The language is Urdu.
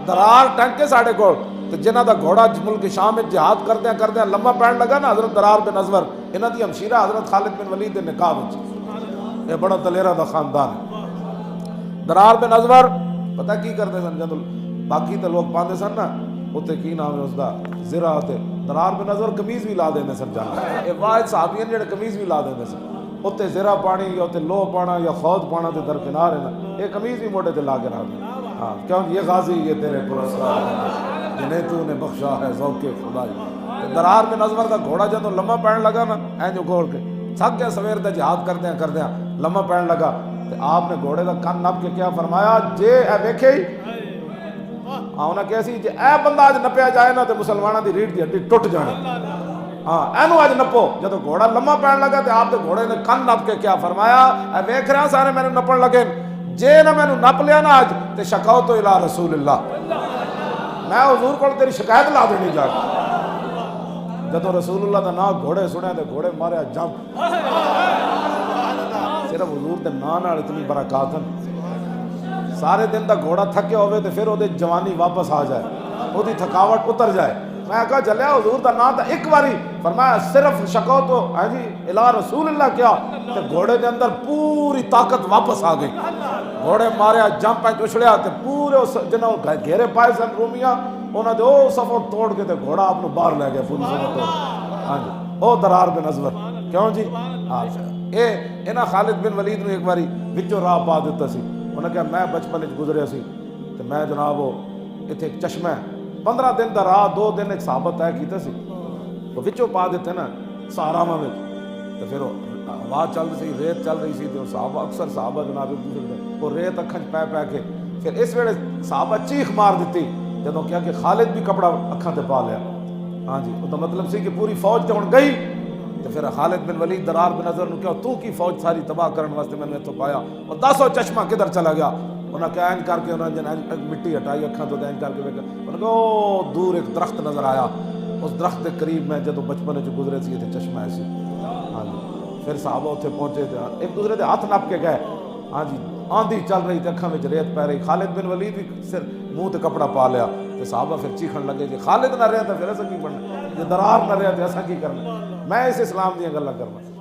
درار ٹنگ کے ساڑے کو جنہ دا گھوڑا ملک شام میں جہاد کردیا لمبا پین لگا نا حضرت درار بن ازور انہاں دی ہمشیرہ حضرت خالد بن ولید دے نکاح وچ یہ بڑا دلیرا دا خاندان ہے۔ درار بن ازور پتہ کی کرتے سن جدوں باقی تے لوگ پاندے سن نا اوتے کی نام ہے اس دا زرا تے درار بن ازور قمیض بھی لا دیندے سن جانا یہ واحد صحابی ہیں جڑے قمیض بھی لا دیندے سن اوتے زرا پانی یا اوتے لو پانا یا خود پانا تے درکنار ہے نا یہ قمیض بھی موٹے تے لا کے رکھ ہاں کیوں یہ غازی یہ تیرے پرستار جنہیں تو نے بخشا ہے ذوق خدائی۔ درار بن ازور دا گھوڑا جدوں لمبا پین لگا نا این جو گھوڑ کے تھک گیا سویر دا جہاد کردیاں لمبا پین لگا تے آپ نے گھوڑے دا کن نپ کے کیا فرمایا جے اے ویکھے ہی انہاں کیسی جے اے بندہ اج نپیا جائے نا تے مسلماناں دی ریڑھ دی ہڈی ٹوٹ جانی ہاں اینو اج نپو جدوں گھوڑا لمبا پین لگا تے آپ دے گھوڑے نے کن نپ کے کیا فرمایا اے ویکھ رہا سارے میں نپن لگے جے نہ میں نپ لیا نا اج تے شکوت الی رسول اللہ میں حضور کو تیری شکایت لا دینی جا جدو رسول اللہ دا نام گھوڑے سنیا تے گھوڑے ماریا جمپ صرف حضور دے نام نال اتنی برکات ہیں سارے دن دا گھوڑا تھکے ہوئے تے پھر وہ جوانی واپس آ جائے وہ دی تھکاوٹ اتر جائے میں کہا چلیا حضور دا نام تا ایک باری فرمایا صرف شکوت جی الی رسول اللہ کیا تے گھوڑے دے اندر پوری طاقت واپس آ گئی گھوڑے ماریا جمپ اچھڑیا تے پورے جنہوں گھیرے پائے سن رومیاں انہوں نے او سفر توڑ کے تے گھوڑا اپنوں باہر لے گیا پوری سفر توڑ ہاں جی او درار بن ازور کیوں جی اے انہاں خالد بن ولید نے ایک باری وچوں راہ پا دیتا سی انہوں نے کہا میں بچپن وچ گزریا سی تے میں جناب وہ ایتھے ایک چشمہ ہے 15 دن دا راہ 2 دن ایک صحابہ طے کیتا سی وہ وچوں پا دیتے نا سہارامہ میں تو پھر ہوا چل رہی سی ریت چل رہی سی تو صحابہ اکثر صحابہ جناب ایک دوسرے دے وہ ریت اکھن پے کے پھر اس ویلے صحابہ چیخ مار دیتی جدوں کیا کہ خالد بھی کپڑا اکھاں تے پا لیا ہاں جی وہ تو مطلب سی کہ پوری فوج تے ہن گئی تو پھر خالد بن ولید درار بن ازور نے کہا تو کی فوج ساری تباہ کرنے واسطے میں نے تو پایا اور 10 چشمہ کدھر چلا گیا انہاں کیا این کر کے انہوں نے مٹی ہٹائی اکھاں تو این کر کے انہوں نے کہا دور ایک درخت نظر آیا اس درخت کے قریب میں جدوں بچپن وچ گزرے سی تے چشمہ ایسی ہاں جی پھر صحابہ اتنے پہنچے تھے ایک دوسرے دے ہاتھ نپ کے گئے ہاں جی آندھی چل رہی تھی اکھاں وچ ریت پے رہی خالد بن ولید بھی صرف منہ تے کپڑا پا لیا تے صحابہ پھر چیخن لگے کہ خالد نہ رہیا تے پھر ایسا کی بننا یہ درار نہ رہیا تے ایسا کی کرنا میں اس اسلام دیاں گلاں کرنا